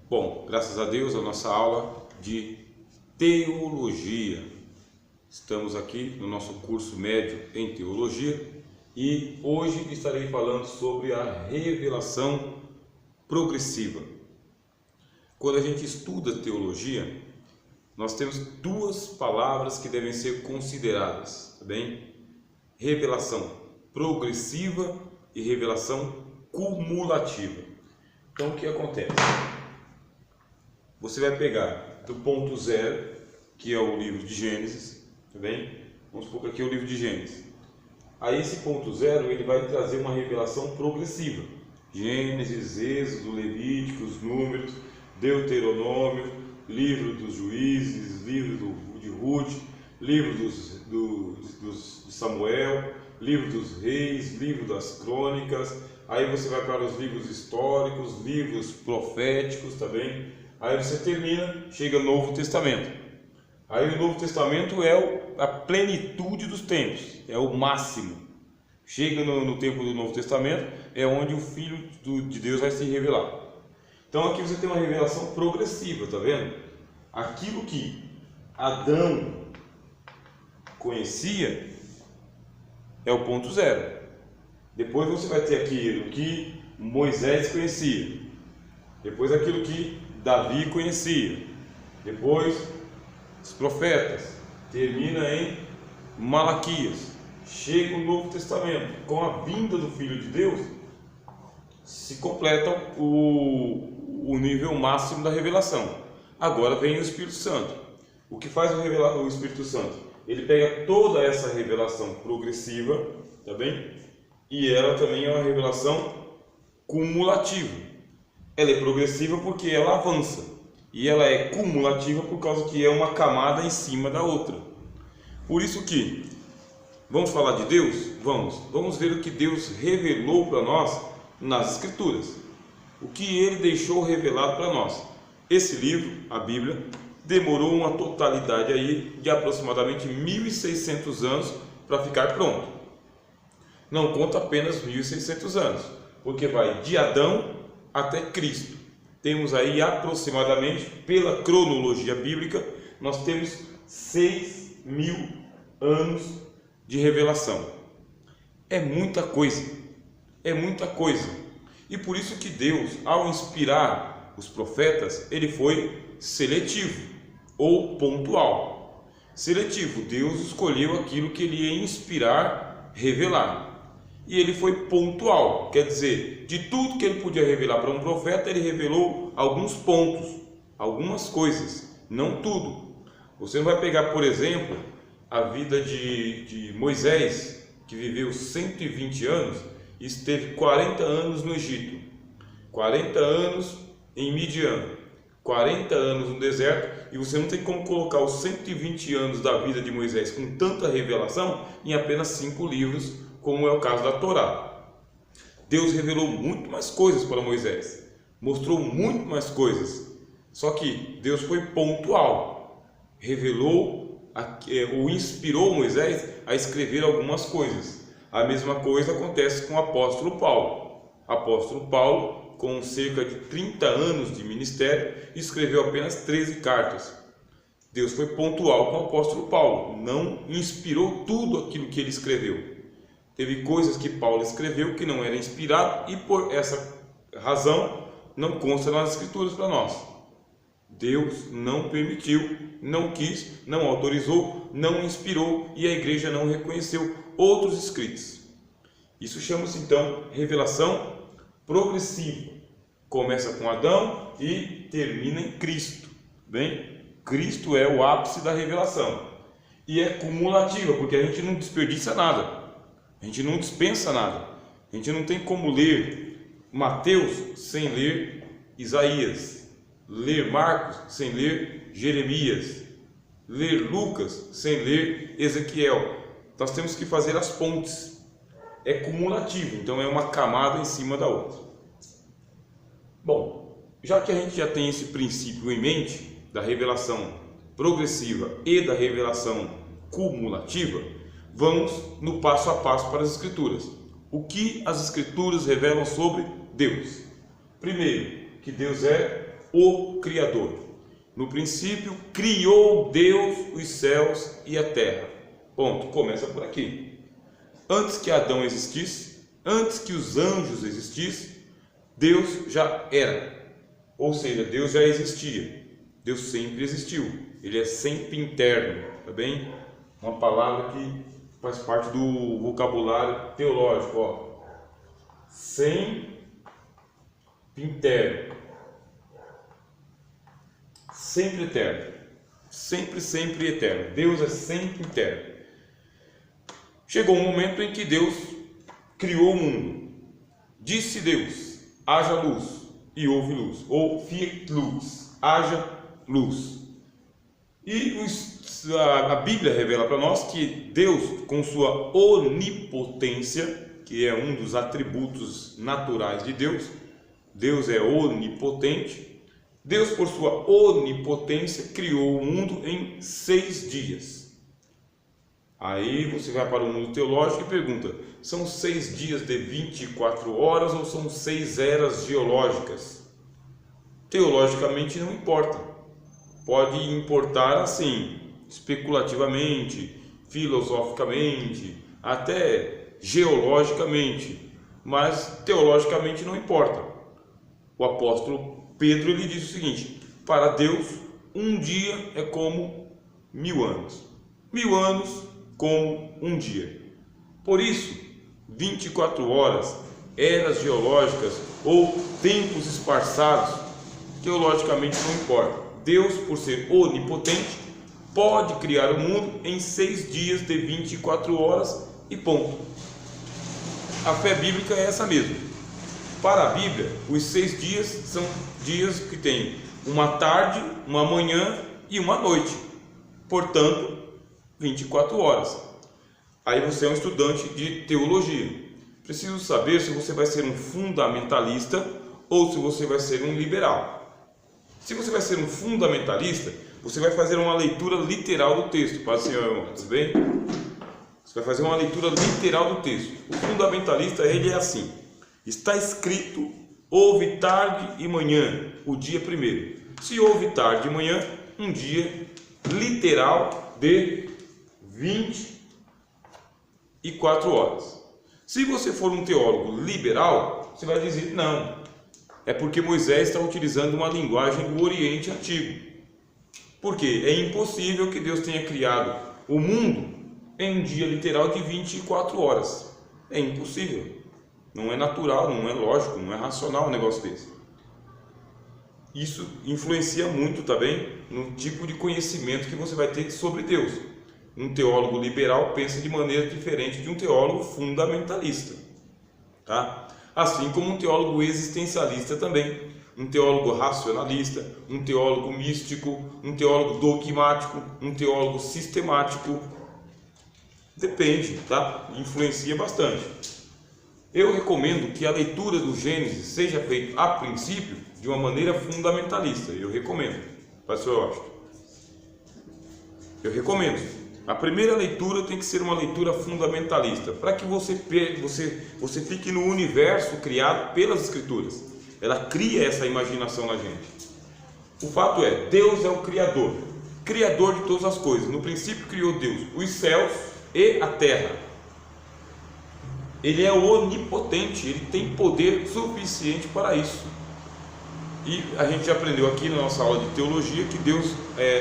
Bom, graças a Deus, a nossa aula de teologia. Estamos aqui no nosso curso médio em teologia e hoje estarei falando sobre a revelação progressiva. Quando a gente estuda teologia, nós temos duas palavras que devem ser consideradas, tá bem? Revelação progressiva e revelação cumulativa. Então, o que acontece? Você vai pegar do ponto zero, que é o livro de Gênesis, tá bem? Vamos supor que aqui é o livro de Gênesis. Aí esse ponto zero, ele vai trazer uma revelação progressiva. Gênesis, Êxodo, Levíticos, Números, Deuteronômio, livro dos Juízes, livro de Ruth, livro de Samuel, livro dos Reis, livro das Crônicas. Aí você vai para os livros históricos, livros proféticos, tá bem? Aí você termina, chega no Novo Testamento. Aí o Novo Testamento é a plenitude dos tempos, é o máximo. Chega no tempo do Novo Testamento, é onde o Filho de Deus vai se revelar. Então aqui você tem uma revelação progressiva, tá vendo? Aquilo que Adão conhecia é o ponto zero. Depois você vai ter aquilo que Moisés conhecia. Depois aquilo que Davi conhecia. Depois os profetas. Termina em Malaquias. Chega o Novo Testamento. Com a vinda do Filho de Deus, se completa o nível máximo da revelação. Agora vem o Espírito Santo. O que faz o Espírito Santo? Ele pega toda essa revelação progressiva, tá bem? E ela também é uma revelação cumulativa. Ela é progressiva porque ela avança. E ela é cumulativa por causa que é uma camada em cima da outra. Por isso que, vamos falar de Deus? Vamos ver o que Deus revelou para nós nas Escrituras. O que Ele deixou revelado para nós. Esse livro, a Bíblia, demorou uma totalidade aí de aproximadamente 1.600 anos para ficar pronto. Não conta apenas 1.600 anos, porque vai de Adão até Cristo. Temos aí aproximadamente, pela cronologia bíblica, nós temos 6.000 anos de revelação. É muita coisa, é muita coisa. E por isso que Deus, ao inspirar os profetas, ele foi seletivo ou pontual. Seletivo, Deus escolheu aquilo que ele ia inspirar, revelar. E ele foi pontual, quer dizer, de tudo que ele podia revelar para um profeta, ele revelou alguns pontos, algumas coisas, não tudo. Você não vai pegar, por exemplo, a vida de Moisés, que viveu 120 anos e esteve 40 anos no Egito, 40 anos em Midian, 40 anos no deserto, e você não tem como colocar os 120 anos da vida de Moisés com tanta revelação em apenas 5 livros, como é o caso da Torá. Deus revelou muito mais coisas para Moisés, mostrou muito mais coisas, só que Deus foi pontual, revelou, ou inspirou Moisés a escrever algumas coisas. A mesma coisa acontece com o apóstolo Paulo. Apóstolo Paulo, com cerca de 30 anos de ministério, escreveu apenas 13 cartas. Deus foi pontual com o apóstolo Paulo, não inspirou tudo aquilo que ele escreveu. Teve coisas que Paulo escreveu que não era inspirado e por essa razão não consta nas Escrituras para nós. Deus não permitiu, não quis, não autorizou, não inspirou e a igreja não reconheceu outros escritos. Isso chama-se então revelação progressiva. Começa com Adão e termina em Cristo. Bem, Cristo é o ápice da revelação. E é cumulativa, porque a gente não desperdiça nada. A gente não dispensa nada. A gente não tem como ler Mateus sem ler Isaías, ler Marcos sem ler Jeremias, ler Lucas sem ler Ezequiel. Nós temos que fazer as pontes. É cumulativo, então é uma camada em cima da outra. Bom, já que a gente já tem esse princípio em mente, da revelação progressiva e da revelação cumulativa, vamos no passo a passo para as Escrituras. O que as Escrituras revelam sobre Deus? Primeiro, que Deus é o Criador. No princípio, criou Deus os céus e a terra. Ponto. Começa por aqui. Antes que Adão existisse, antes que os anjos existissem, Deus já era. Ou seja, Deus já existia. Deus sempre existiu. Ele é sempre interno. Tá bem? Uma palavra que faz parte do vocabulário teológico. Ó. Sempre interno. Sempre eterno. Sempre eterno. Deus é sempre interno. Chegou um momento em que Deus criou o mundo. Disse Deus: haja luz, e houve luz. Ou fiat luz, haja luz. E a Bíblia revela para nós que Deus, com sua onipotência, que é um dos atributos naturais de Deus, Deus é onipotente. Deus, por sua onipotência, criou o mundo em 6 dias. Aí você vai para o mundo teológico e pergunta: são 6 dias de 24 horas ou são 6 eras geológicas? Teologicamente não importa. Pode importar assim, especulativamente, filosoficamente, até geologicamente, mas teologicamente não importa. O apóstolo Pedro ele diz o seguinte: para Deus um dia é como 1000 anos, 1000 anos como um dia. Por isso, 24 horas, eras geológicas ou tempos esparçados, teologicamente não importa. Deus, por ser onipotente, pode criar o mundo em 6 dias de 24 horas e ponto. A fé bíblica é essa mesmo. Para a Bíblia, os 6 dias são dias que têm uma tarde, uma manhã e uma noite. Portanto, 24 horas. Aí você é um estudante de teologia. Preciso saber se você vai ser um fundamentalista ou se você vai ser um liberal. Se você vai ser um fundamentalista, você vai fazer uma leitura literal do texto. Paz, Senhor, irmão, tudo bem? Você vai fazer uma leitura literal do texto. O fundamentalista, ele é assim: está escrito, houve tarde e manhã, o dia primeiro. Se houve tarde e manhã, um dia literal de 24 horas. Se você for um teólogo liberal, você vai dizer: não, é porque Moisés está utilizando uma linguagem do Oriente Antigo. Por quê? É impossível que Deus tenha criado o mundo em um dia literal de 24 horas. É impossível. Não é natural, não é lógico, não é racional um negócio desse. Isso influencia muito também no tipo de conhecimento que você vai ter sobre Deus. Um teólogo liberal pensa de maneira diferente de um teólogo fundamentalista, tá? Assim como um teólogo existencialista também, um teólogo racionalista, um teólogo místico, um teólogo dogmático, um teólogo sistemático. Depende, tá? Influencia bastante. Eu recomendo que a leitura do Gênesis seja feita a princípio de uma maneira fundamentalista. Eu recomendo. Pastor Austin, eu recomendo. A primeira leitura tem que ser uma leitura fundamentalista, para que você fique no universo criado pelas Escrituras. Ela cria essa imaginação na gente. O fato é, Deus é o Criador, Criador de todas as coisas. No princípio criou Deus os céus e a terra. Ele é onipotente, ele tem poder suficiente para isso. E a gente aprendeu aqui na nossa aula de teologia que Deus,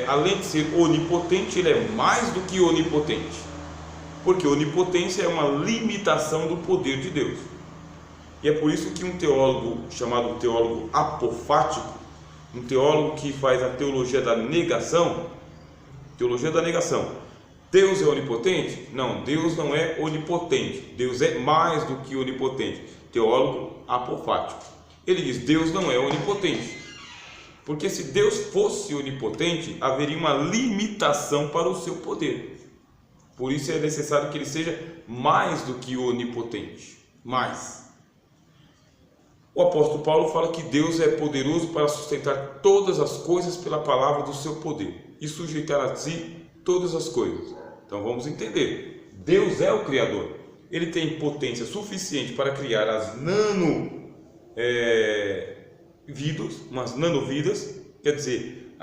além de ser onipotente, ele é mais do que onipotente. Porque onipotência é uma limitação do poder de Deus. E é por isso que um teólogo chamado teólogo apofático, um teólogo que faz a teologia da negação, Deus é onipotente? Não, Deus não é onipotente. Deus é mais do que onipotente. Teólogo apofático. Ele diz: Deus não é onipotente. Porque se Deus fosse onipotente, haveria uma limitação para o seu poder. Por isso é necessário que ele seja mais do que onipotente. Mais. O apóstolo Paulo fala que Deus é poderoso para sustentar todas as coisas pela palavra do seu poder e sujeitar a si todas as coisas. Então vamos entender. Deus é o Criador. Ele tem potência suficiente para criar as nanovidas, umas nanovidas, quer dizer,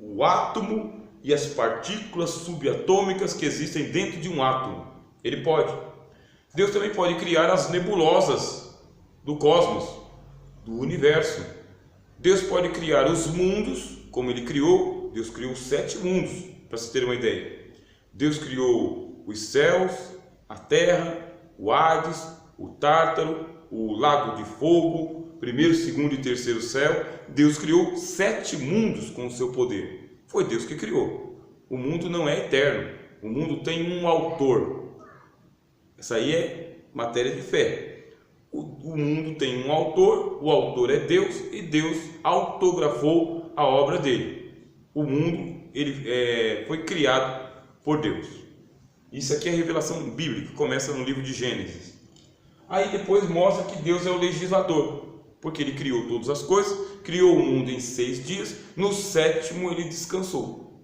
o átomo e as partículas subatômicas que existem dentro de um átomo. Ele pode. Deus também pode criar as nebulosas do cosmos, do universo. Deus pode criar os mundos, como Ele criou. Deus criou 7 mundos, para você ter uma ideia. Deus criou os céus, a terra, o Hades, o Tártaro, o lago de fogo, primeiro, segundo e terceiro céu. Deus criou 7 mundos com o seu poder. Foi Deus que criou. O mundo não é eterno. O mundo tem um autor. Essa aí é matéria de fé. O mundo tem um autor, o autor é Deus, e Deus autografou a obra dele. O mundo foi criado por Deus. Isso aqui é a revelação bíblica, começa no livro de Gênesis. Aí depois mostra que Deus é o legislador, porque Ele criou todas as coisas, criou o mundo em 6 dias, no 7º Ele descansou.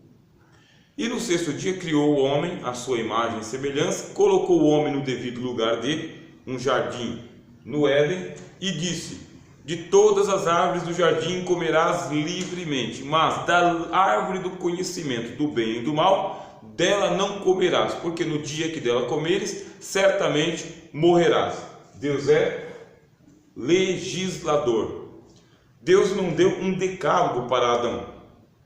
E no 6º dia criou o homem, à sua imagem e semelhança, colocou o homem no devido lugar dele, um jardim no Éden, e disse: de todas as árvores do jardim comerás livremente, mas da árvore do conhecimento do bem e do mal, dela não comerás, porque no dia que dela comeres, certamente morrerás. Deus é legislador. Deus não deu um decálogo para Adão,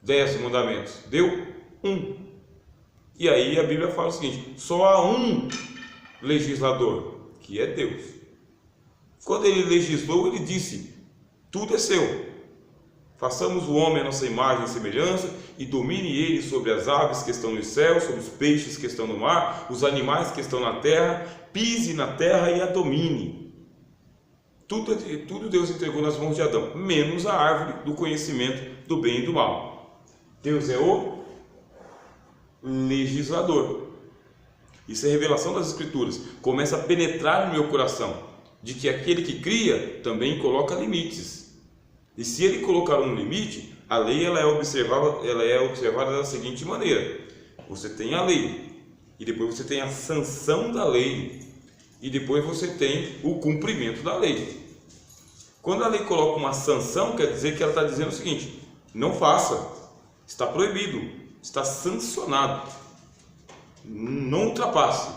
10 mandamentos, deu um. E aí a Bíblia fala o seguinte: só há um legislador, que é Deus. Quando Ele legislou, Ele disse: tudo é seu, façamos o homem à nossa imagem e semelhança, e domine ele sobre as aves que estão nos céus, sobre os peixes que estão no mar, os animais que estão na terra, pise na terra e a domine. Tudo Deus entregou nas mãos de Adão, menos a árvore do conhecimento do bem e do mal. Deus é o legislador. Isso é revelação das Escrituras. Começa a penetrar no meu coração de que aquele que cria também coloca limites. E se ele colocar um limite, a lei ela é observada da seguinte maneira: você tem a lei, e depois você tem a sanção da lei, e depois você tem o cumprimento da lei. Quando a lei coloca uma sanção, quer dizer que ela está dizendo o seguinte: não faça, está proibido, está sancionado, não ultrapasse.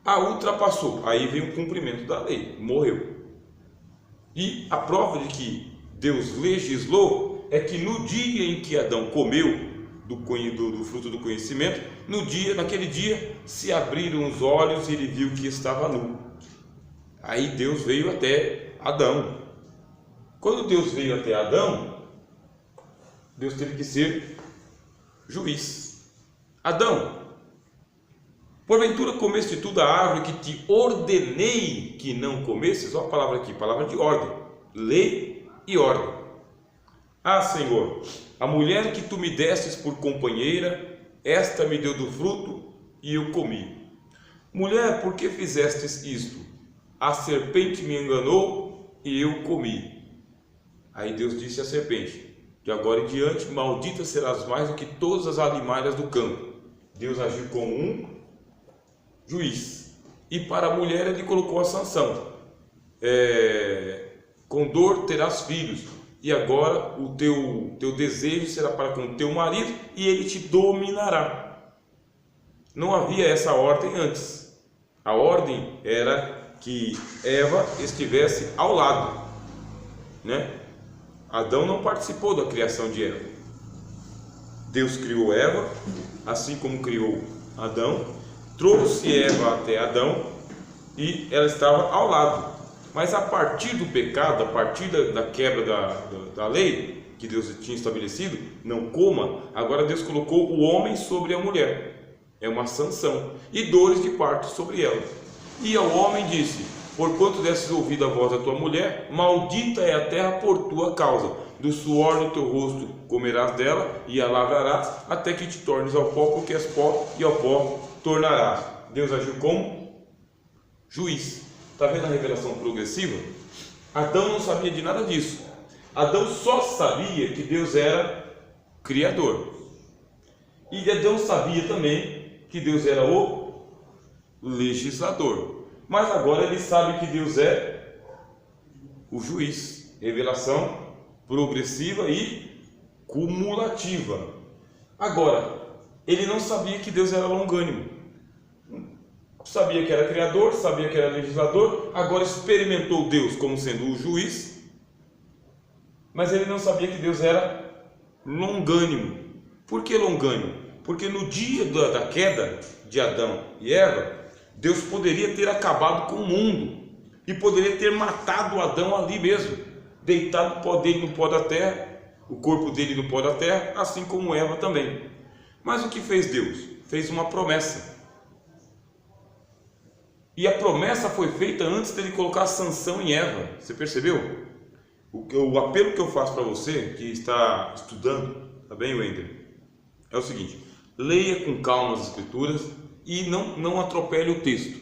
Ultrapassou, aí vem o cumprimento da lei, morreu. E a prova de que Deus legislou é que no dia em que Adão comeu do fruto do conhecimento, naquele dia se abriram os olhos e ele viu que estava nu. Aí Deus veio até Adão. Quando Deus veio até Adão, Deus teve que ser juiz. Adão, porventura comeste tu da árvore que te ordenei que não comesses? Olha a palavra aqui, palavra de ordem, lei e ordem. Senhor, a mulher que tu me destes por companheira, esta me deu do fruto e eu comi. Mulher, por que fizestes isto? A serpente me enganou e eu comi. Aí Deus disse à serpente: de agora em diante, maldita serás mais do que todas as animais do campo. Deus agiu como um juiz. E para a mulher ele colocou a sanção: com dor terás filhos, e agora o teu desejo será para com o teu marido, e ele te dominará. Não havia essa ordem antes. A ordem era que Eva estivesse ao lado, né? Adão não participou da criação de Eva. Deus criou Eva, assim como criou Adão, trouxe Eva até Adão e ela estava ao lado. Mas a partir do pecado, a partir da quebra da lei que Deus tinha estabelecido, não coma, agora Deus colocou o homem sobre a mulher. É uma sanção. E dores de parto sobre ela. E ao homem disse: porquanto desses ouvido a voz da tua mulher, maldita é a terra por tua causa. Do suor do teu rosto comerás dela e a lavrarás, até que te tornes ao pó, porque és pó, e ao pó tornarás. Deus agiu como juiz. Está vendo a revelação progressiva? Adão não sabia de nada disso. Adão só sabia que Deus era criador. E Adão sabia também que Deus era o legislador. Mas agora ele sabe que Deus é o juiz. revelação progressiva e cumulativa. Agora, ele não sabia que Deus era longânimo. Sabia que era criador, sabia que era legislador, agora experimentou Deus como sendo o juiz, mas ele não sabia que Deus era longânimo. Por que longânimo? Porque no dia da queda de Adão e Eva, Deus poderia ter acabado com o mundo e poderia ter matado Adão ali mesmo, deitado o pó dele no pó da terra, o corpo dele no pó da terra, assim como Eva também. Mas o que fez Deus? Fez uma promessa. E a promessa foi feita antes dele colocar a sanção em Eva. Você percebeu? O apelo que eu faço para você que está estudando, tá bem, Wender? É o seguinte: leia com calma as escrituras e não atropele o texto,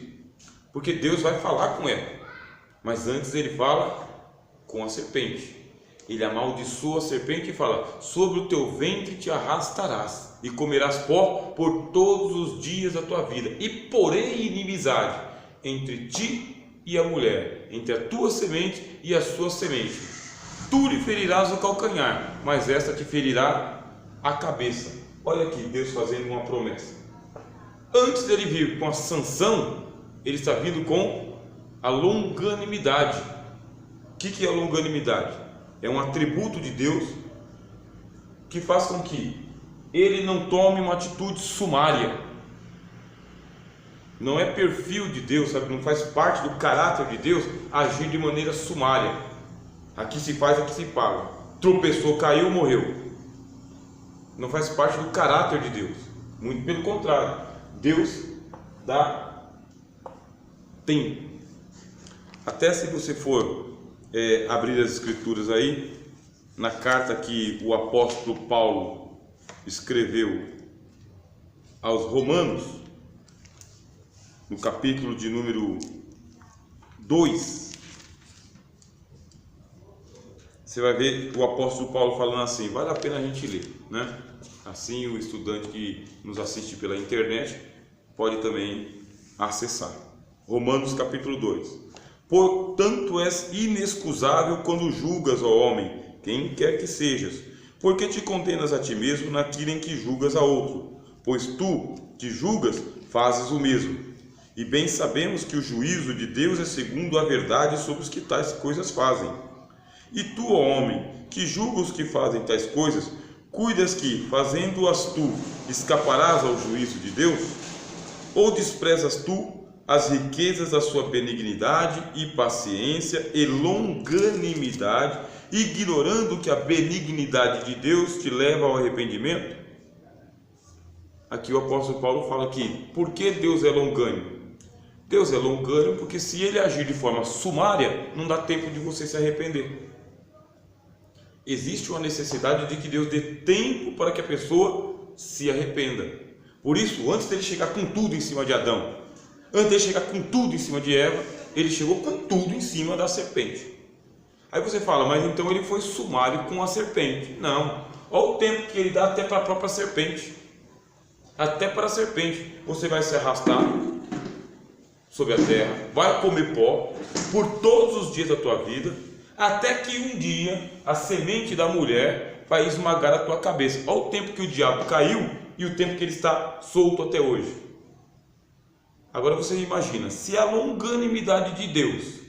porque Deus vai falar com Eva, mas antes ele fala com a serpente. Ele amaldiçoa a serpente e fala: sobre o teu ventre te arrastarás e comerás pó por todos os dias da tua vida, e porém inimizade entre ti e a mulher, entre a tua semente e a sua semente. Tu lhe ferirás o calcanhar, mas esta te ferirá a cabeça. Olha aqui, Deus fazendo uma promessa. Antes dele vir com a sanção, ele está vindo com a longanimidade. O que é a longanimidade? É um atributo de Deus que faz com que ele não tome uma atitude sumária. Não é perfil de Deus, sabe? Não faz parte do caráter de Deus agir de maneira sumária. Aqui se faz, aqui se paga. Tropeçou, caiu, morreu. Não faz parte do caráter de Deus. Muito pelo contrário, Deus dá tempo. Até se você for abrir as escrituras aí, na carta que o apóstolo Paulo escreveu aos Romanos, no capítulo de número 2, você vai ver o apóstolo Paulo falando assim, vale a pena a gente ler, né? Assim o estudante que nos assiste pela internet pode também acessar. Romanos capítulo 2. Portanto és inexcusável quando julgas, ó homem, quem quer que sejas, porque te condenas a ti mesmo naquilo em que julgas a outro, pois tu te julgas, fazes o mesmo. E bem sabemos que o juízo de Deus é segundo a verdade sobre os que tais coisas fazem. E tu, ó homem, que julga os que fazem tais coisas, cuidas que, fazendo-as tu, escaparás ao juízo de Deus? Ou desprezas tu as riquezas da sua benignidade e paciência e longanimidade, ignorando que a benignidade de Deus te leva ao arrependimento? Aqui o apóstolo Paulo fala que, por que Deus é longânimo? Deus é longânimo porque se ele agir de forma sumária, não dá tempo de você se arrepender. Existe uma necessidade de que Deus dê tempo para que a pessoa se arrependa. Por isso, antes dele chegar com tudo em cima de Adão, antes dele chegar com tudo em cima de Eva, ele chegou com tudo em cima da serpente. Aí você fala, mas então ele foi sumário com a serpente. Não, olha o tempo que ele dá até para a própria serpente. Até para a serpente, você vai se arrastar sobre a terra, vai comer pó por todos os dias da tua vida, até que um dia a semente da mulher vai esmagar a tua cabeça. Olha o tempo que o diabo caiu e o tempo que ele está solto até hoje. Agora você imagina, se a longanimidade de Deus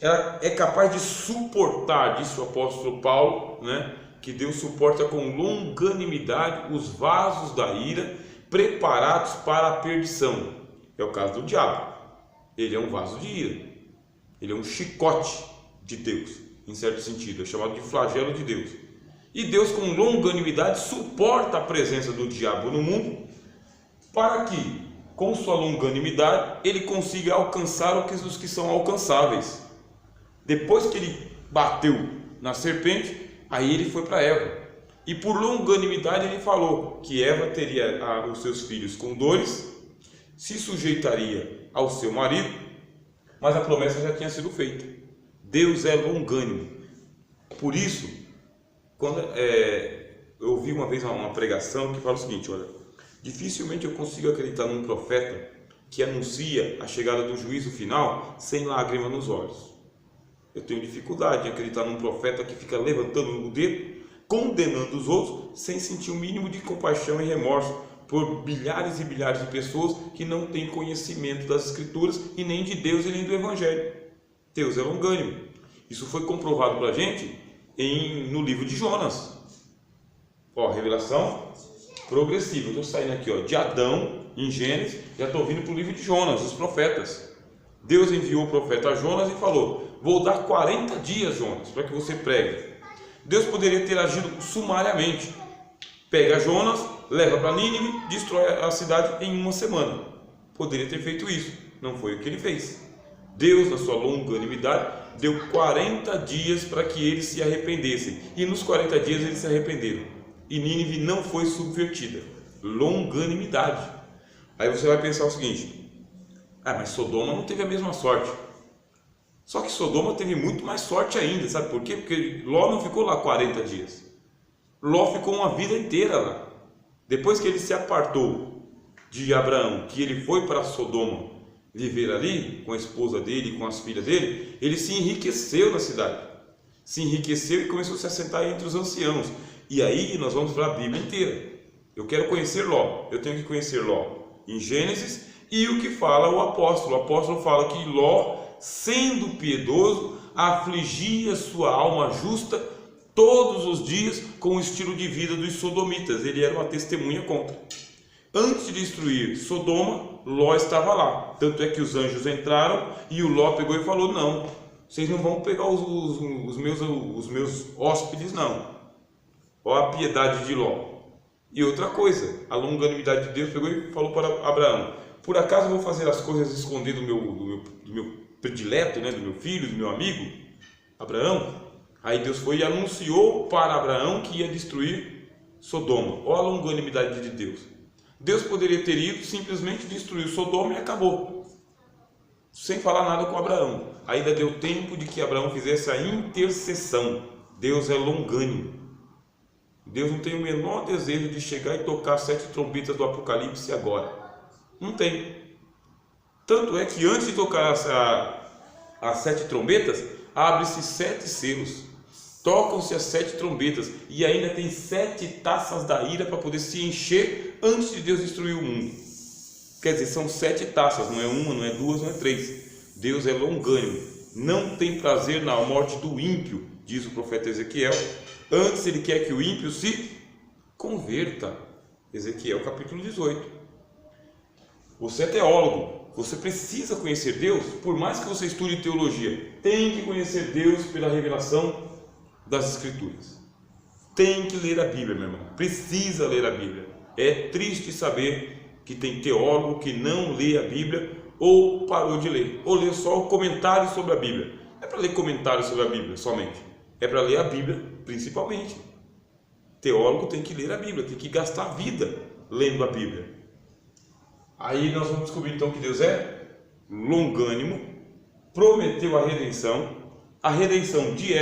ela é capaz de suportar, disse o apóstolo Paulo, né, que Deus suporta com longanimidade os vasos da ira preparados para a perdição. É o caso do diabo. Ele é um vaso de ira, ele é um chicote de Deus, em certo sentido, é chamado de flagelo de Deus. E Deus, com longanimidade, suporta a presença do diabo no mundo, para que, com sua longanimidade, ele consiga alcançar os que são alcançáveis. Depois que ele bateu na serpente, aí ele foi para Eva, e por longanimidade ele falou que Eva teria os seus filhos com dores, se sujeitaria ao seu marido, mas a promessa já tinha sido feita. Deus é longânimo. Por isso, quando eu ouvi uma vez uma pregação que fala o seguinte, olha, dificilmente eu consigo acreditar num profeta que anuncia a chegada do juízo final sem lágrima nos olhos. Eu tenho dificuldade em acreditar num profeta que fica levantando o dedo, condenando os outros, sem sentir o mínimo de compaixão e remorso por bilhares e bilhares de pessoas que não têm conhecimento das Escrituras e nem de Deus e nem do Evangelho. Deus é longânimo. Isso foi comprovado para a gente no livro de Jonas. Revelação progressiva. Eu estou saindo aqui de Adão, em Gênesis, já estou vindo para o livro de Jonas, os profetas. Deus enviou o profeta Jonas e falou: vou dar 40 dias, Jonas, para que você pregue. Deus poderia ter agido sumariamente. Pega Jonas, leva para Nínive, destrói a cidade em uma semana. Poderia ter feito isso. Não foi o que ele fez. Deus, na sua longanimidade, deu 40 dias para que eles se arrependessem. E nos 40 dias eles se arrependeram. E Nínive não foi subvertida. Longanimidade. Aí você vai pensar o seguinte: mas Sodoma não teve a mesma sorte. Só que Sodoma teve muito mais sorte ainda. Sabe por quê? Porque Ló não ficou lá 40 dias. Ló ficou uma vida inteira lá. Depois que ele se apartou de Abraão, que ele foi para Sodoma viver ali com a esposa dele, com as filhas dele, ele se enriqueceu na cidade. Se enriqueceu e começou a se assentar entre os anciãos. E aí nós vamos para a Bíblia inteira. Eu quero conhecer Ló. Eu tenho que conhecer Ló em Gênesis e o que fala o apóstolo. O apóstolo fala que Ló, sendo piedoso, afligia sua alma justa todos os dias com o estilo de vida dos sodomitas. Ele era uma testemunha contra. Antes de destruir Sodoma, Ló estava lá. Tanto é que os anjos entraram e o Ló pegou e falou: não, vocês não vão pegar os meus hóspedes, não. Olha a piedade de Ló. E outra coisa, a longanimidade de Deus pegou e falou para Abraão: por acaso eu vou fazer as coisas escondidas do meu predileto, do meu filho, do meu amigo Abraão? Aí Deus foi e anunciou para Abraão que ia destruir Sodoma. Olha a longanimidade de Deus. Deus poderia ter ido simplesmente destruir Sodoma e acabou, sem falar nada com Abraão. Ainda deu tempo de que Abraão fizesse a intercessão. Deus é longânimo. Deus não tem o menor desejo de chegar e tocar 7 trombetas do Apocalipse agora. Não tem. Tanto é que antes de tocar as 7 trombetas, abre-se 7 selos. Tocam-se as 7 trombetas e ainda tem 7 taças da ira para poder se encher antes de Deus destruir o mundo. Quer dizer, são 7 taças, não é uma, não é duas, não é 3. Deus é longânimo, não tem prazer na morte do ímpio, diz o profeta Ezequiel. Antes ele quer que o ímpio se converta. Ezequiel capítulo 18. Você é teólogo, você precisa conhecer Deus. Por mais que você estude teologia, tem que conhecer Deus pela revelação das Escrituras. Tem que ler a Bíblia, meu irmão. Precisa ler a Bíblia. É triste saber que tem teólogo que não lê a Bíblia ou parou de ler, ou lê só o comentário sobre a Bíblia. Não é para ler comentário sobre a Bíblia somente, é para ler a Bíblia principalmente. Teólogo tem que ler a Bíblia, tem que gastar a vida lendo a Bíblia. Aí nós vamos descobrir então que Deus é longânimo, prometeu a redenção de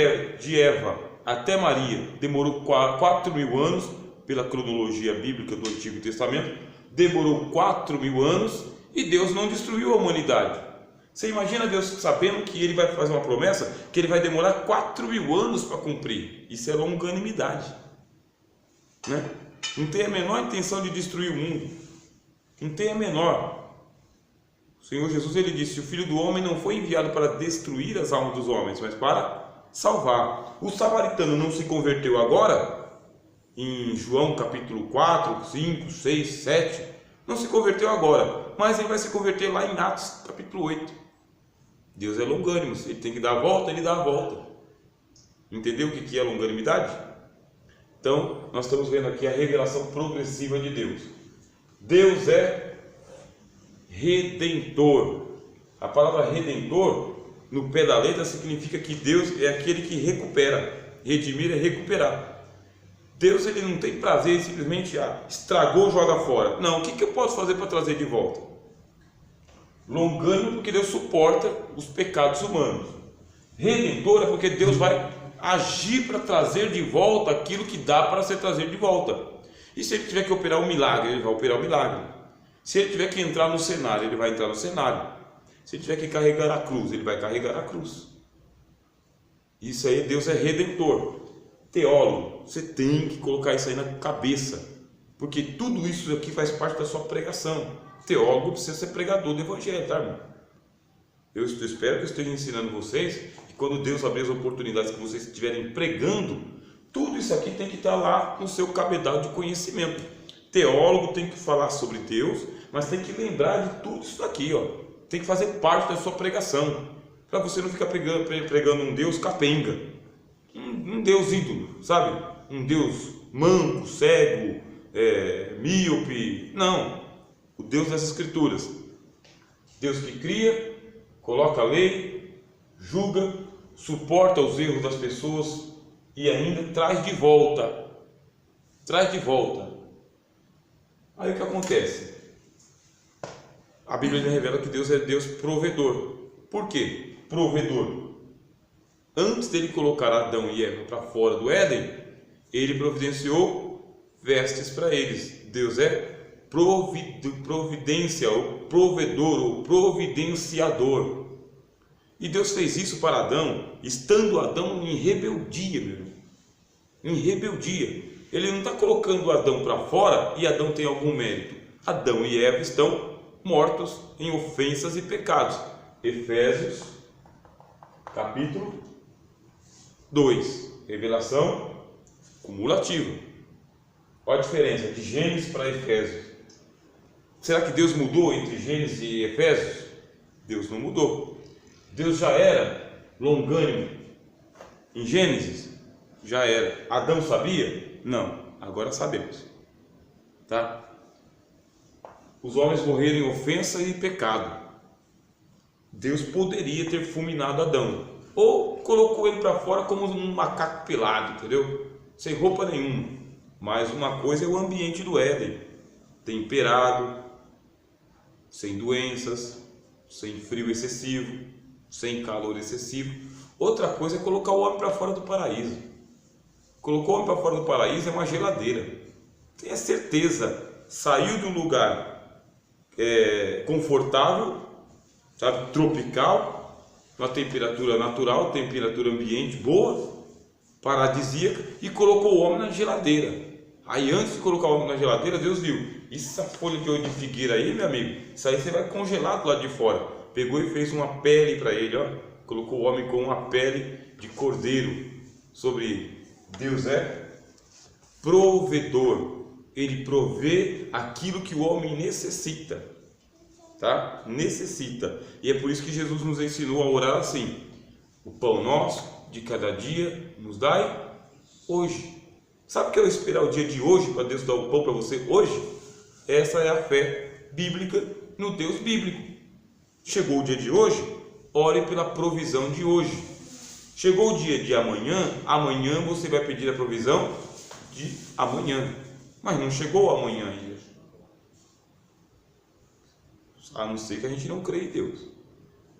Eva até Maria demorou 4.000 anos, pela cronologia bíblica do Antigo Testamento, demorou 4.000 anos e Deus não destruiu a humanidade. Você imagina Deus sabendo que Ele vai fazer uma promessa que Ele vai demorar 4.000 anos para cumprir? Isso é longanimidade, né? Não tem a menor intenção de destruir o mundo, não tem a menor. O Senhor Jesus, ele disse: o Filho do Homem não foi enviado para destruir as almas dos homens, mas para salvar. O samaritano não se converteu agora, em João capítulo 4, 5, 6, 7, não se converteu agora, mas ele vai se converter lá em Atos capítulo 8. Deus é longânimo, se ele tem que dar a volta, ele dá a volta. Entendeu o que é longanimidade? Então, nós estamos vendo aqui a revelação progressiva de Deus. Deus é redentor. A palavra redentor, no pé da letra, significa que Deus é aquele que recupera. Redimir é recuperar. Deus, ele não tem prazer em simplesmente estragou, joga fora. Não, o que eu posso fazer para trazer de volta? Longânimo, porque Deus suporta os pecados humanos. Redentor é porque Deus vai agir para trazer de volta aquilo que dá para ser trazido de volta. E se ele tiver que operar um milagre, ele vai operar o milagre. Se ele tiver que entrar no cenário, ele vai entrar no cenário. Se ele tiver que carregar a cruz, ele vai carregar a cruz. Isso aí, Deus é redentor. Teólogo, você tem que colocar isso aí na cabeça, porque tudo isso aqui faz parte da sua pregação. Teólogo precisa ser pregador do evangelho, tá, irmão? Eu espero que eu esteja ensinando vocês, que quando Deus abrir as oportunidades que vocês estiverem pregando, tudo isso aqui tem que estar lá no seu cabedal de conhecimento. Teólogo tem que falar sobre Deus, mas tem que lembrar de tudo isso daqui, ó. Tem que fazer parte da sua pregação, para você não ficar pregando um Deus capenga, um Deus ídolo, sabe? Um Deus manco, cego, míope. Não, o Deus das Escrituras. Deus que cria, coloca a lei, julga, suporta os erros das pessoas e ainda traz de volta. Aí o que acontece? A Bíblia revela que Deus é Deus provedor. Por quê? Provedor. Antes dele colocar Adão e Eva para fora do Éden, ele providenciou vestes para eles. Deus é providência, ou provedor, ou providenciador. E Deus fez isso para Adão, estando Adão em rebeldia, meu irmão. Em rebeldia. Ele não está colocando Adão para fora e Adão tem algum mérito. Adão e Eva estão mortos em ofensas e pecados. Efésios, capítulo 2. Revelação cumulativa. Olha a diferença de Gênesis para Efésios. Será que Deus mudou entre Gênesis e Efésios? Deus não mudou. Deus já era longânimo em Gênesis? Já era. Adão sabia? Não. Agora sabemos. Tá? Os homens morreram em ofensa e pecado. Deus poderia ter fulminado Adão, ou colocou ele para fora como um macaco pelado, entendeu? Sem roupa nenhuma. Mas uma coisa é o ambiente do Éden, temperado, sem doenças, sem frio excessivo, sem calor excessivo. Outra coisa é colocar o homem para fora do paraíso. Colocou o homem para fora do paraíso é uma geladeira. Tenha certeza, saiu de um lugar confortável, sabe, tropical, uma temperatura natural, temperatura ambiente boa, paradisíaca, e colocou o homem na geladeira. Aí antes de colocar o homem na geladeira, Deus viu, essa folha de figueira aí, meu amigo, isso aí você vai congelar do lado de fora. Pegou e fez uma pele para ele, ó. Colocou o homem com uma pele de cordeiro sobre ele. Deus é provedor. Ele provê aquilo que o homem necessita, tá? Necessita. E é por isso que Jesus nos ensinou a orar assim: o pão nosso de cada dia nos dai hoje. Sabe o que é eu esperar o dia de hoje para Deus dar o pão para você hoje? Essa é a fé bíblica no Deus bíblico. Chegou o dia de hoje, ore pela provisão de hoje. Chegou o dia de amanhã, amanhã você vai pedir a provisão de amanhã. Mas não chegou amanhã ainda. A não ser que a gente não crê em Deus.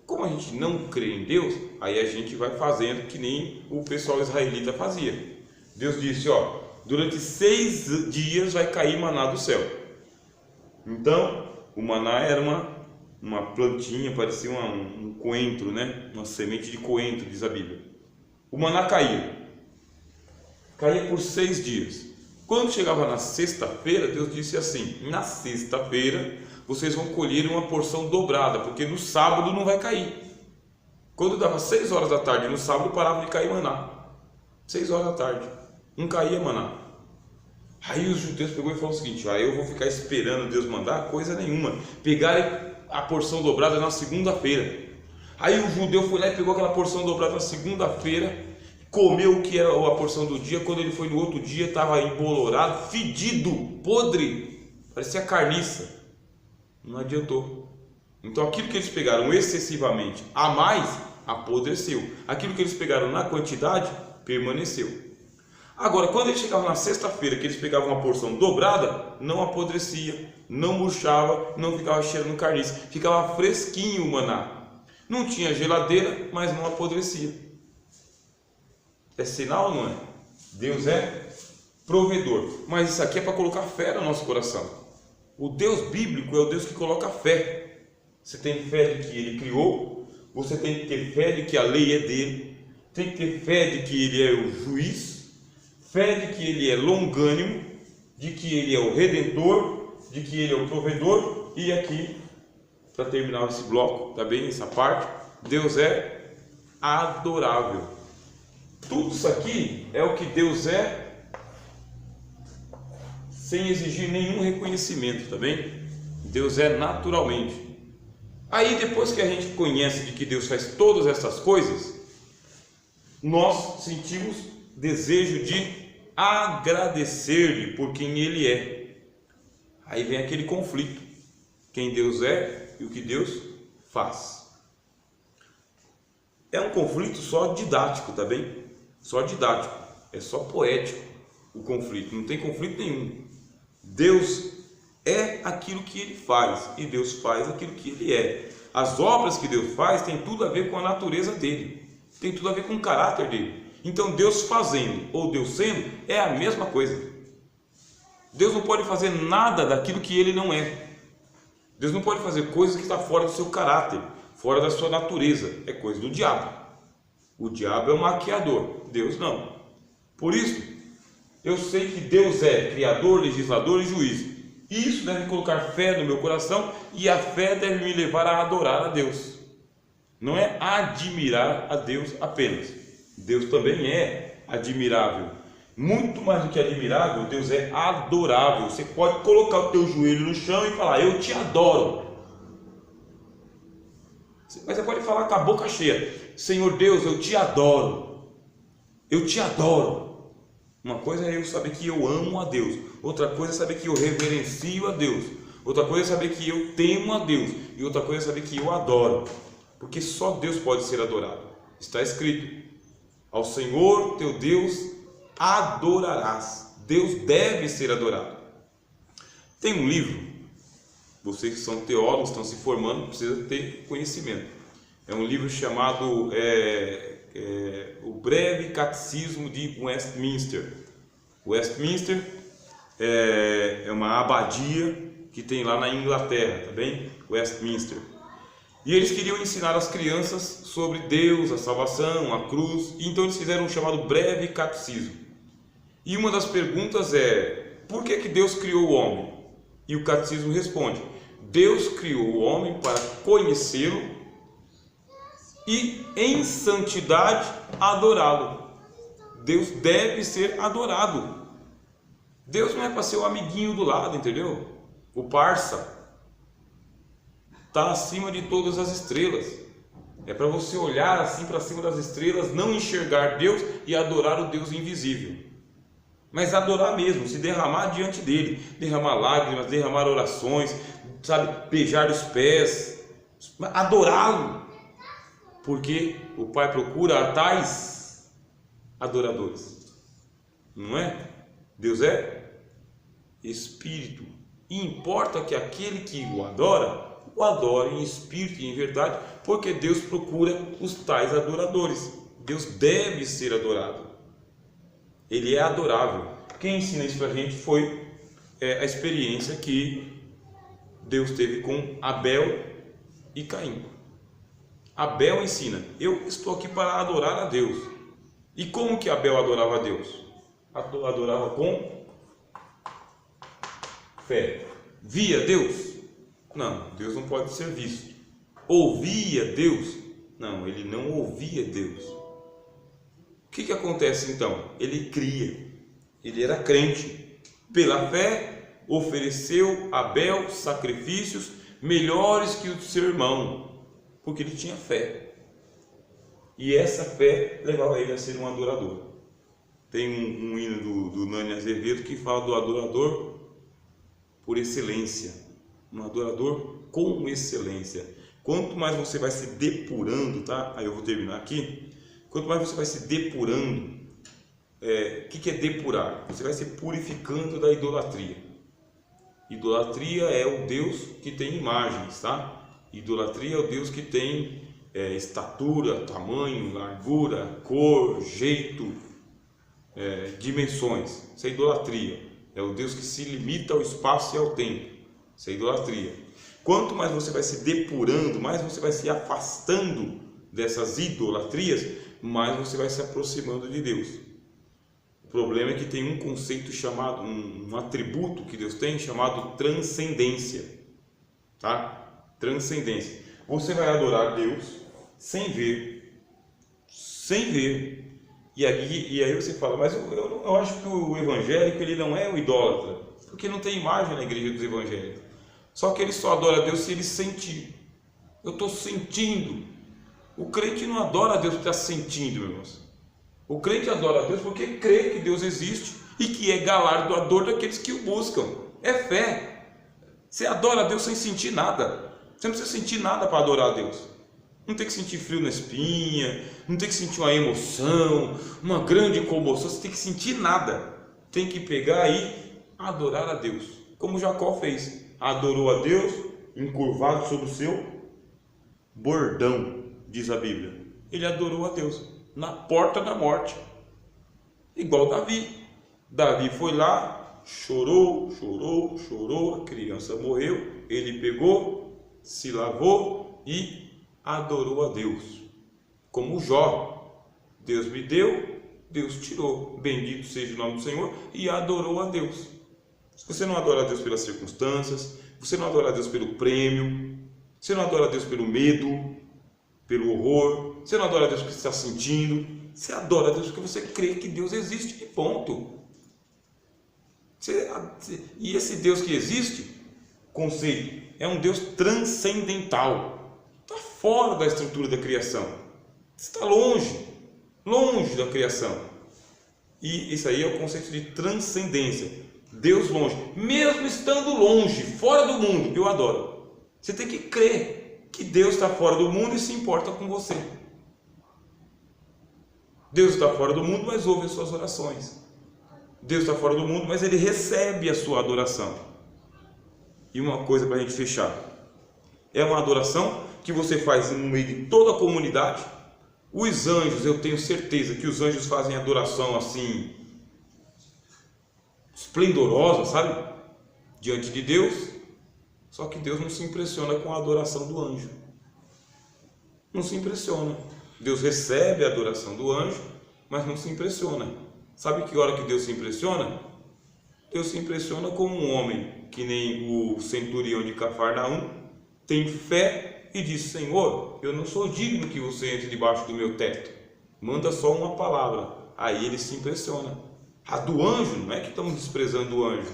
Como a gente não crê em Deus, aí a gente vai fazendo que nem o pessoal israelita fazia. Deus disse, ó, durante 6 dias vai cair maná do céu. Então, o maná era uma plantinha, parecia um coentro, né? Uma semente de coentro, diz a Bíblia. O maná caía por 6 dias. Quando chegava na sexta-feira, Deus disse assim: na sexta-feira vocês vão colher uma porção dobrada, porque no sábado não vai cair. Quando dava 6 horas da tarde no sábado, parava de cair maná. 6 horas da tarde, não caía maná. Aí os judeus pegou e falou o seguinte: eu vou ficar esperando Deus mandar coisa nenhuma. Pegaram a porção dobrada na segunda-feira. Aí o judeu foi lá e pegou aquela porção dobrada na segunda-feira, comeu o que era a porção do dia. Quando ele foi no outro dia, estava embolorado, fedido, podre, parecia carniça. Não adiantou. Então aquilo que eles pegaram excessivamente a mais, apodreceu. Aquilo que eles pegaram na quantidade, permaneceu. Agora, quando eles chegavam na sexta-feira, que eles pegavam uma porção dobrada, não apodrecia, não murchava, não ficava cheirando carniça, ficava fresquinho o maná. Não tinha geladeira, mas não apodrecia. É sinal ou não é? Deus é provedor. Mas isso aqui é para colocar fé no nosso coração. O Deus bíblico é o Deus que coloca fé. Você tem fé de que Ele criou, você tem que ter fé de que a lei é dele, tem que ter fé de que Ele é o juiz, fé de que Ele é longânimo, de que Ele é o redentor, de que Ele é o provedor. E aqui, para terminar esse bloco, tá bem? Essa parte, Deus é adorável. Tudo isso aqui é o que Deus é, sem exigir nenhum reconhecimento, tá bem? Deus é naturalmente. Aí depois que a gente conhece de que Deus faz todas essas coisas, nós sentimos desejo de agradecer-lhe por quem Ele é. Aí vem aquele conflito, quem Deus é e o que Deus faz. É um conflito só didático, tá bem? Só didático, é só poético o conflito, não tem conflito nenhum. Deus é aquilo que Ele faz e Deus faz aquilo que Ele é. As obras que Deus faz tem tudo a ver com a natureza dele, tem tudo a ver com o caráter dele. Então Deus fazendo ou Deus sendo é a mesma coisa. Deus não pode fazer nada daquilo que Ele não é. Deus não pode fazer coisas que estão fora do seu caráter, fora da sua natureza. É coisa do diabo. O diabo é o maquiador, Deus não. Por isso, eu sei que Deus é criador, legislador e juiz. E isso deve colocar fé no meu coração, e a fé deve me levar a adorar a Deus. Não é admirar a Deus apenas. Deus também é admirável. Muito mais do que admirável, Deus é adorável. Você pode colocar o teu joelho no chão e falar: eu te adoro. Mas você pode falar com a boca cheia: Senhor Deus, eu te adoro. Eu te adoro. Uma coisa é eu saber que eu amo a Deus, outra coisa é saber que eu reverencio a Deus, outra coisa é saber que eu temo a Deus, e outra coisa é saber que eu adoro, porque só Deus pode ser adorado. Está escrito: ao Senhor teu Deus adorarás. Deus deve ser adorado. Tem um livro, vocês que são teólogos, estão se formando, precisam ter conhecimento. É um livro chamado O Breve Catecismo de Westminster. Westminster é uma abadia que tem lá na Inglaterra, tá bem? Westminster. E eles queriam ensinar as crianças sobre Deus, a salvação, a cruz. E então eles fizeram um chamado Breve Catecismo. E uma das perguntas é: por que Deus criou o homem? E o catecismo responde: Deus criou o homem para conhecê-lo e em santidade adorá-lo. Deus deve ser adorado. Deus não é para ser o amiguinho do lado, entendeu? O parça. Está acima de todas as estrelas. É para você olhar assim para cima das estrelas, não enxergar Deus e adorar o Deus invisível. Mas adorar mesmo, se derramar diante dele, derramar lágrimas, derramar orações, sabe, beijar os pés, adorá-lo. Porque o Pai procura a tais adoradores. Não é? Deus é Espírito. E importa que aquele que o adore em espírito e em verdade, porque Deus procura os tais adoradores. Deus deve ser adorado. Ele é adorável. Quem ensina isso para a gente foi a experiência que Deus teve com Abel e Caim. Abel ensina: eu estou aqui para adorar a Deus. E como que Abel adorava a Deus? Adorava com fé. Via Deus? Não, Deus não pode ser visto. Ouvia Deus? Não, ele não ouvia Deus. O que acontece então? Ele cria, ele era crente. Pela fé, ofereceu Abel sacrifícios melhores que o do seu irmão, porque ele tinha fé. E essa fé levava ele a ser um adorador. Tem um hino do Nani Azevedo que fala do adorador por excelência, um adorador com excelência. Quanto mais você vai se depurando, tá? Aí eu vou terminar aqui. Quanto mais você vai se depurando, o que é depurar? Você vai se purificando da idolatria. Idolatria é o Deus que tem imagens, tá? Idolatria é o Deus que tem estatura, tamanho, largura, cor, jeito, dimensões. Isso é idolatria. É o Deus que se limita ao espaço e ao tempo. Isso é idolatria. Quanto mais você vai se depurando, mais você vai se afastando dessas idolatrias, mais você vai se aproximando de Deus. O problema é que tem um conceito chamado, um atributo que Deus tem chamado transcendência, tá? Transcendência. Você vai adorar Deus sem ver, e aí você fala, mas eu acho que o evangélico ele não é o idólatra, porque não tem imagem na igreja dos evangélicos. Só que ele só adora a Deus se ele sentir. Eu estou sentindo. O crente não adora a Deus porque está sentindo, meus irmãos. O crente adora a Deus porque crê que Deus existe e que é galardoador daqueles que o buscam. É fé. Você adora a Deus sem sentir nada. Você não precisa sentir nada para adorar a Deus. Não tem que sentir frio na espinha, não tem que sentir uma emoção, uma grande comoção. Você tem que sentir nada. Tem que pegar e adorar a Deus, como Jacó fez. Adorou a Deus, encurvado sobre o seu bordão, diz a Bíblia. Ele adorou a Deus na porta da morte, igual Davi. Davi foi lá, chorou, a criança morreu, ele pegou, se lavou e adorou a Deus, como Jó. Deus me deu, Deus tirou, bendito seja o nome do Senhor, e adorou a Deus. Se você não adora a Deus pelas circunstâncias, você não adora a Deus pelo prêmio, você não adora a Deus pelo medo, pelo horror, você não adora a Deus porque você está sentindo, você adora a Deus porque você crê que Deus existe, e ponto. E esse Deus que existe, conceito, é um Deus transcendental, está fora da estrutura da criação, está longe da criação. E isso aí é o conceito de transcendência. Deus longe, mesmo estando longe, fora do mundo, eu adoro. Você tem que crer que Deus está fora do mundo e se importa com você. Deus está fora do mundo, mas ouve as suas orações. Deus está fora do mundo, mas Ele recebe a sua adoração. E uma coisa para a gente fechar, é uma adoração que você faz no meio de toda a comunidade. Os anjos, eu tenho certeza que os anjos fazem adoração assim, esplendorosa, sabe? Diante de Deus. Só que Deus não se impressiona com a adoração do anjo. Não se impressiona. Deus recebe a adoração do anjo, mas não se impressiona. Sabe que hora que Deus se impressiona? Deus se impressiona como um homem, que nem o centurião de Cafarnaum, tem fé e diz: Senhor, eu não sou digno que você entre debaixo do meu teto. Manda só uma palavra. Aí ele se impressiona. A do anjo, não é que estamos desprezando o anjo,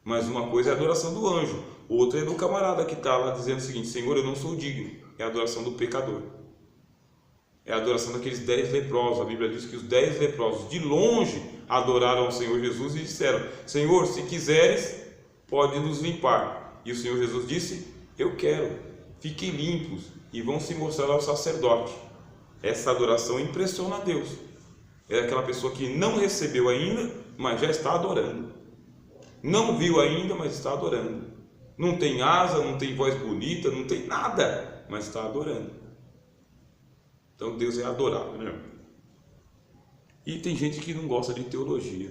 mas uma coisa é a adoração do anjo, outra é do camarada que está lá dizendo o seguinte: Senhor, eu não sou digno. É a adoração do pecador, é a adoração daqueles 10 leprosos. A Bíblia diz que os 10 leprosos de longe adoraram ao Senhor Jesus e disseram: Senhor, se quiseres, pode nos limpar. E o Senhor Jesus disse: eu quero, fiquem limpos, e vão se mostrar ao sacerdote. Essa adoração impressiona a Deus. É aquela pessoa que não recebeu ainda, mas já está adorando. Não viu ainda, mas está adorando. Não tem asa, não tem voz bonita, não tem nada, mas está adorando. Então Deus é adorável, né? E tem gente que não gosta de teologia.